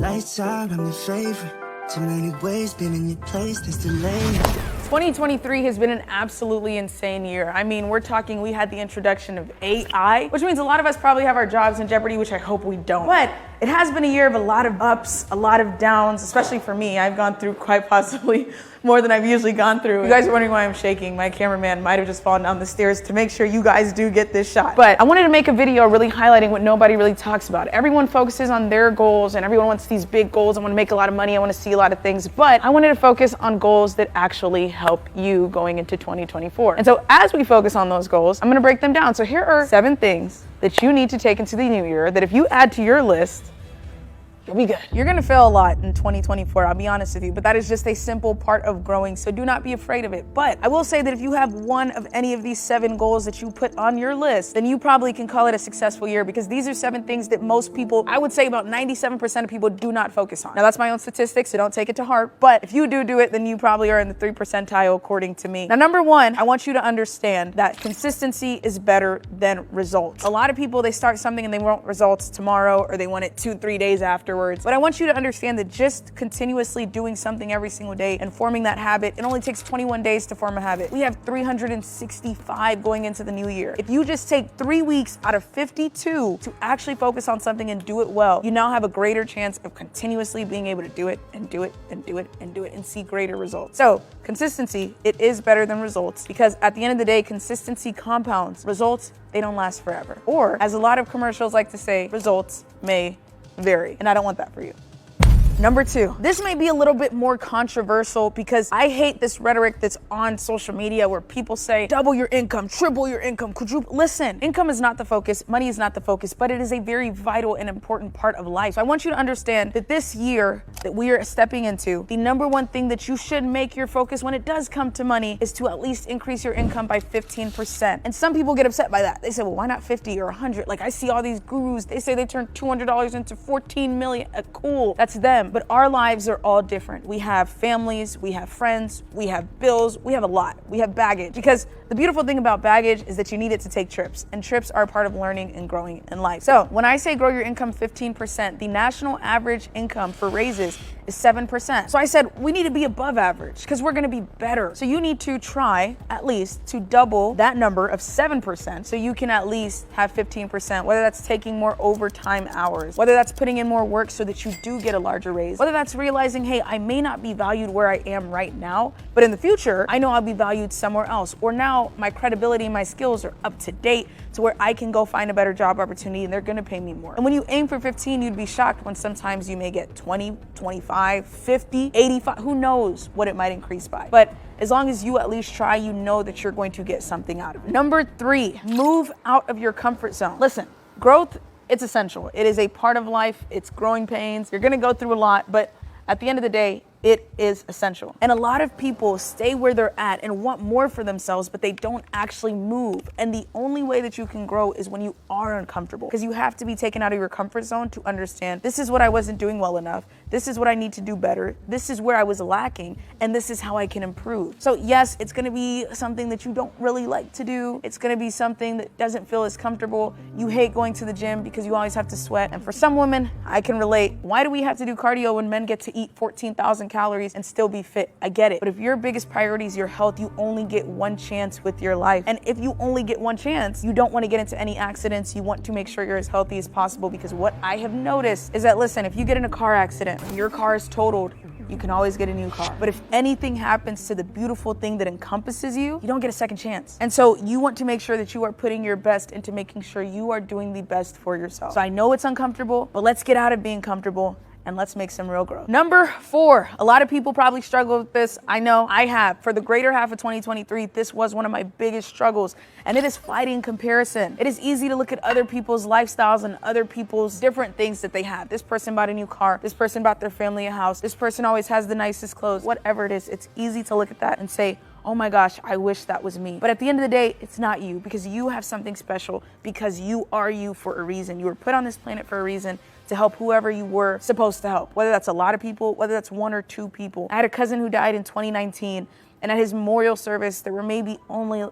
Lights out, I'm your favorite. Too many ways, been in your place, there's delay. 2023 has been an absolutely insane year. I mean, we're talking, we had the introduction of AI, which means a lot of us probably have our jobs in jeopardy, which I hope we don't. But it has been a year of a lot of ups, a lot of downs, especially for me. I've gone through quite possibly more than I've usually gone through. You guys are wondering why I'm shaking. My cameraman might have just fallen down the stairs to make sure you guys do get this shot. But I wanted to make a video really highlighting what nobody really talks about. Everyone focuses on their goals and everyone wants these big goals. I want to make a lot of money. I want to see a lot of things, but I wanted to focus on goals that actually help you going into 2024. And so as we focus on those goals, I'm going to break them down. So here are 7 things that you need to take into the new year that if you add to your list, you'll be good. You're gonna fail a lot in 2024, I'll be honest with you, but that is just a simple part of growing, so do not be afraid of it. But I will say that if you have one of any of these 7 goals that you put on your list, then you probably can call it a successful year, because these are 7 things that most people, I would say about 97% of people, do not focus on. Now that's my own statistics, so don't take it to heart, but if you do it, then you probably are in the 3 percentile according to me. Now number 1, I want you to understand that consistency is better than results. A lot of people, they start something and they want results tomorrow, or they want it 2-3 days afterwards. But I want you to understand that just continuously doing something every single day and forming that habit, it only takes 21 days to form a habit. We have 365 going into the new year. If you just take 3 weeks out of 52 to actually focus on something and do it well, you now have a greater chance of continuously being able to do it and do it and do it and do it and see greater results. So consistency, it is better than results, because at the end of the day, consistency compounds. Results, they don't last forever. Or as a lot of commercials like to say, results may vary, and I don't want that for you. Number 2, this may be a little bit more controversial because I hate this rhetoric that's on social media where people say, double your income, triple your income, quadruple. Listen, income is not the focus, money is not the focus, but it is a very vital and important part of life. So I want you to understand that this year that we are stepping into, the number 1 thing that you should make your focus when it does come to money is to at least increase your income by 15%. And some people get upset by that. They say, well, why not 50 or 100? Like I see all these gurus, they say they turn $200 into 14 million. Cool, that's them. But our lives are all different. We have families, we have friends, we have bills, we have a lot. We have baggage. Because the beautiful thing about baggage is that you need it to take trips, and trips are part of learning and growing in life. So when I say grow your income 15%, the national average income for raises is 7%. So I said we need to be above average because we're gonna be better. So you need to try at least to double that number of 7% so you can at least have 15%, whether that's taking more overtime hours, whether that's putting in more work so that you do get a larger raise, whether that's realizing, hey, I may not be valued where I am right now, but in the future, I know I'll be valued somewhere else. Or now my credibility and my skills are up to date to where I can go find a better job opportunity and they're gonna pay me more. And when you aim for 15, you'd be shocked when sometimes you may get 20, 25, 50, 85, who knows what it might increase by. But as long as you at least try, you know that you're going to get something out of it. Number 3, move out of your comfort zone. Listen, growth, it's essential. It is a part of life. It's growing pains. You're gonna go through a lot, but at the end of the day, it is essential. And a lot of people stay where they're at and want more for themselves, but they don't actually move. And the only way that you can grow is when you are uncomfortable, because you have to be taken out of your comfort zone to understand this is what I wasn't doing well enough. This is what I need to do better. This is where I was lacking, and this is how I can improve. So yes, it's gonna be something that you don't really like to do. It's gonna be something that doesn't feel as comfortable. You hate going to the gym because you always have to sweat. And for some women, I can relate. Why do we have to do cardio when men get to eat 14,000 calories and still be fit? I get it. But if your biggest priority is your health, you only get one chance with your life. And if you only get one chance, you don't want to get into any accidents. You want to make sure you're as healthy as possible, because what I have noticed is that, listen, if you get in a car accident, your car is totaled, you can always get a new car. But if anything happens to the beautiful thing that encompasses you, you don't get a second chance. And so you want to make sure that you are putting your best into making sure you are doing the best for yourself. So I know it's uncomfortable, but let's get out of being comfortable and let's make some real growth. Number 4, a lot of people probably struggle with this. I know I have. For the greater half of 2023, this was one of my biggest struggles, and it is fighting comparison. It is easy to look at other people's lifestyles and other people's different things that they have. This person bought a new car. This person bought their family a house. This person always has the nicest clothes. Whatever it is, it's easy to look at that and say, oh my gosh, I wish that was me. But at the end of the day, it's not you, because you have something special, because you are you for a reason. You were put on this planet for a reason, to help whoever you were supposed to help, whether that's a lot of people, whether that's 1 or 2 people. I had a cousin who died in 2019, and at his memorial service, there were maybe only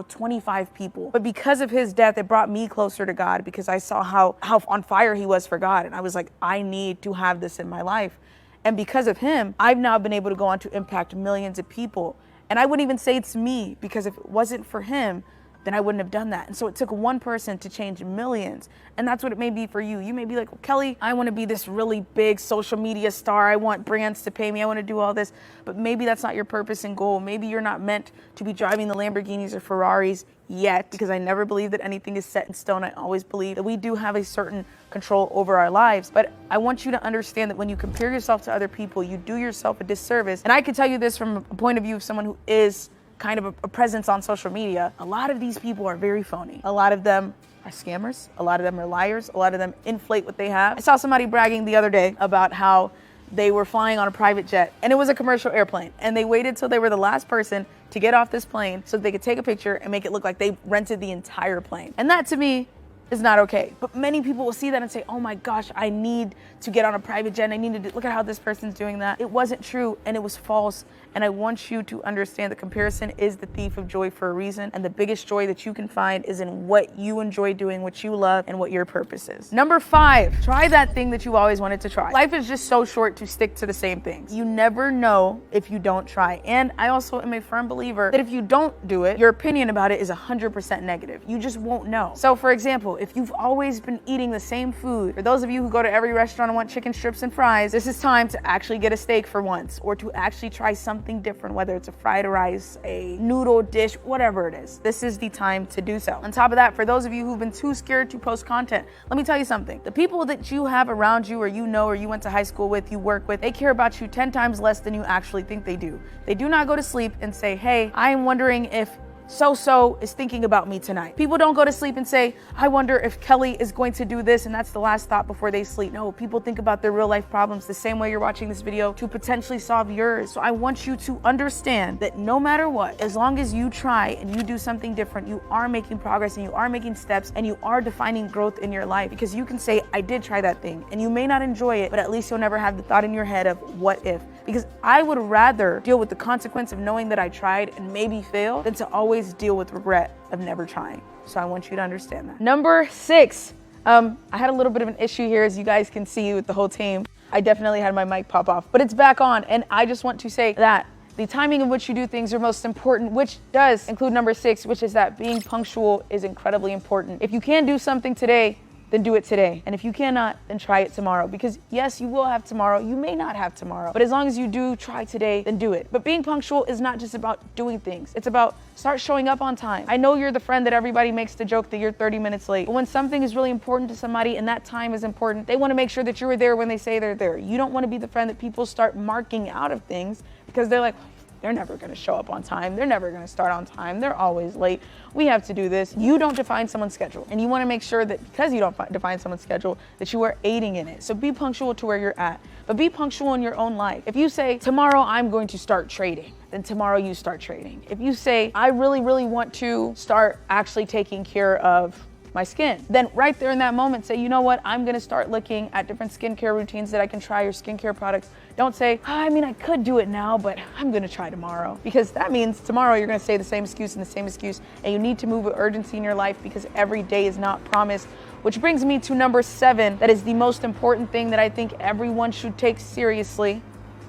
25 people. But because of his death, it brought me closer to God because I saw how on fire he was for God. And I was like, I need to have this in my life. And because of him, I've now been able to go on to impact millions of people. And I wouldn't even say it's me, because if it wasn't for him, then I wouldn't have done that. And so it took one person to change millions. And that's what it may be for you. You may be like, well, Kelly, I want to be this really big social media star. I want brands to pay me. I want to do all this. But maybe that's not your purpose and goal. Maybe you're not meant to be driving the Lamborghinis or Ferraris yet, because I never believe that anything is set in stone. I always believe that we do have a certain control over our lives. But I want you to understand that when you compare yourself to other people, you do yourself a disservice. And I can tell you this from a point of view of someone who is kind of a presence on social media. A lot of these people are very phony. A lot of them are scammers. A lot of them are liars. A lot of them inflate what they have. I saw somebody bragging the other day about how they were flying on a private jet, and it was a commercial airplane, and they waited till they were the last person to get off this plane so that they could take a picture and make it look like they rented the entire plane. And that, to me, is not okay. But many people will see that and say, oh my gosh, I need to get on a private jet. I need to look at how this person's doing that. It wasn't true, and it was false. And I want you to understand that comparison is the thief of joy for a reason. And the biggest joy that you can find is in what you enjoy doing, what you love, and what your purpose is. Number 5, try that thing that you've always wanted to try. Life is just so short to stick to the same things. You never know if you don't try. And I also am a firm believer that if you don't do it, your opinion about it is 100% negative. You just won't know. So for example, if you've always been eating the same food, for those of you who go to every restaurant and want chicken strips and fries, this is time to actually get a steak for once, or to actually try something different, whether it's a fried rice, a noodle dish, whatever it is. This is the time to do so. On top of that, for those of you who've been too scared to post content, let me tell you something. The people that you have around you, or or you went to high school with, you work with, they care about you 10 times less than you actually think they do. They do not go to sleep and say, hey, I am wondering if so-so is thinking about me tonight. People don't go to sleep and say, I wonder if Kelly is going to do this, and that's the last thought before they sleep. No, people think about their real life problems the same way you're watching this video to potentially solve yours. So I want you to understand that no matter what, as long as you try and you do something different, you are making progress and you are making steps and you are defining growth in your life, because you can say, I did try that thing, and you may not enjoy it, but at least you'll never have the thought in your head of what if. Because I would rather deal with the consequence of knowing that I tried and maybe failed than to always deal with regret of never trying. So I want you to understand that. Number 6, I had a little bit of an issue here, as you guys can see with the whole team. I definitely had my mic pop off, but it's back on. And I just want to say that the timing in which you do things are most important, which does include number 6, which is that being punctual is incredibly important. If you can do something today, then do it today. And if you cannot, then try it tomorrow. Because yes, you will have tomorrow. You may not have tomorrow. But as long as you do try today, then do it. But being punctual is not just about doing things. It's about start showing up on time. I know you're the friend that everybody makes the joke that you're 30 minutes late. But when something is really important to somebody and that time is important, they want to make sure that you're there when they say they're there. You don't want to be the friend that people start marking out of things because they're like, they're never going to show up on time. They're never going to start on time. They're always late. We have to do this. You don't define someone's schedule. And you want to make sure that because you don't define someone's schedule, that you are aiding in it. So be punctual to where you're at, but be punctual in your own life. If you say, tomorrow I'm going to start trading, then tomorrow you start trading. If you say, I really, really want to start actually taking care of my skin, then right there in that moment say, you know what, I'm gonna start looking at different skincare routines that I can try, or skincare products. Don't say, I could do it now, but I'm gonna try tomorrow. Because that means tomorrow you're gonna say the same excuse and the same excuse, and you need to move with urgency in your life because every day is not promised. Which brings me to number 7, that is the most important thing that I think everyone should take seriously.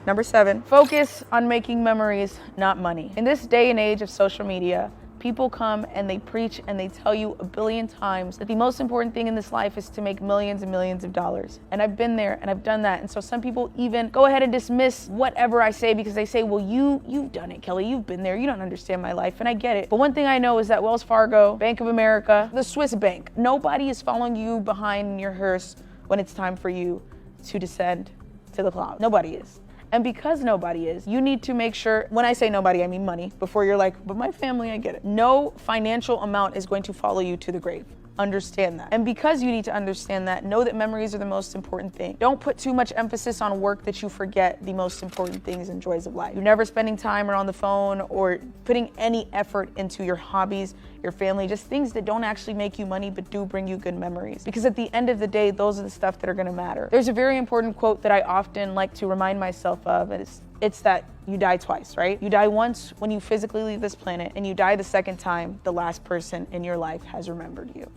Number 7, focus on making memories, not money. In this day and age of social media, people come and they preach and they tell you a billion times that the most important thing in this life is to make millions and millions of dollars. And I've been there and I've done that. And so some people even go ahead and dismiss whatever I say because they say, well, you've done it, Kelly. You've been there. You don't understand my life. And I get it. But one thing I know is that Wells Fargo, Bank of America, the Swiss bank, nobody is following you behind in your hearse when it's time for you to descend to the cloud. Nobody is. And because nobody is, you need to make sure, when I say nobody, I mean money, before you're like, but my family, I get it. No financial amount is going to follow you to the grave. Understand that. And because you need to understand that, know that memories are the most important thing. Don't put too much emphasis on work that you forget the most important things and joys of life. You're never spending time or on the phone or putting any effort into your hobbies, your family, just things that don't actually make you money but do bring you good memories. Because at the end of the day, those are the stuff that are gonna matter. There's a very important quote that I often like to remind myself of, and it's It's that you die twice, right? You die once when you physically leave this planet, and you die the second time the last person in your life has remembered you,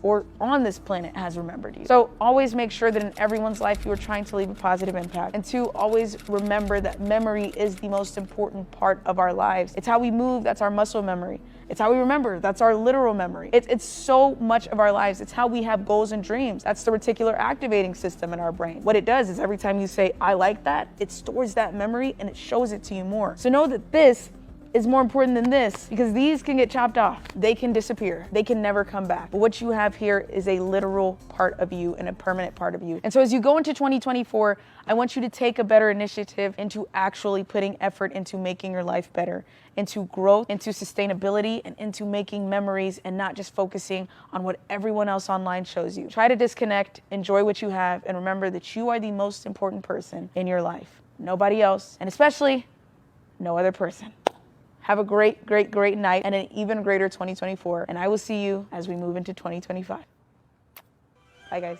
or on this planet has remembered you. So always make sure that in everyone's life you are trying to leave a positive impact. And two, always remember that memory is the most important part of our lives. It's how we move, that's our muscle memory. It's how we remember, that's our literal memory. It's so much of our lives. It's how we have goals and dreams. That's the reticular activating system in our brain. What it does is every time you say, I like that, it stores that memory and it shows it to you more. So know that this is more important than this, because these can get chopped off. They can disappear. They can never come back. But what you have here is a literal part of you and a permanent part of you. And so as you go into 2024, I want you to take a better initiative into actually putting effort into making your life better, into growth, into sustainability, and into making memories, and not just focusing on what everyone else online shows you. Try to disconnect, enjoy what you have, and remember that you are the most important person in your life. Nobody else, and especially no other person. Have a great, great, great night and an even greater 2024. And I will see you as we move into 2025. Bye, guys.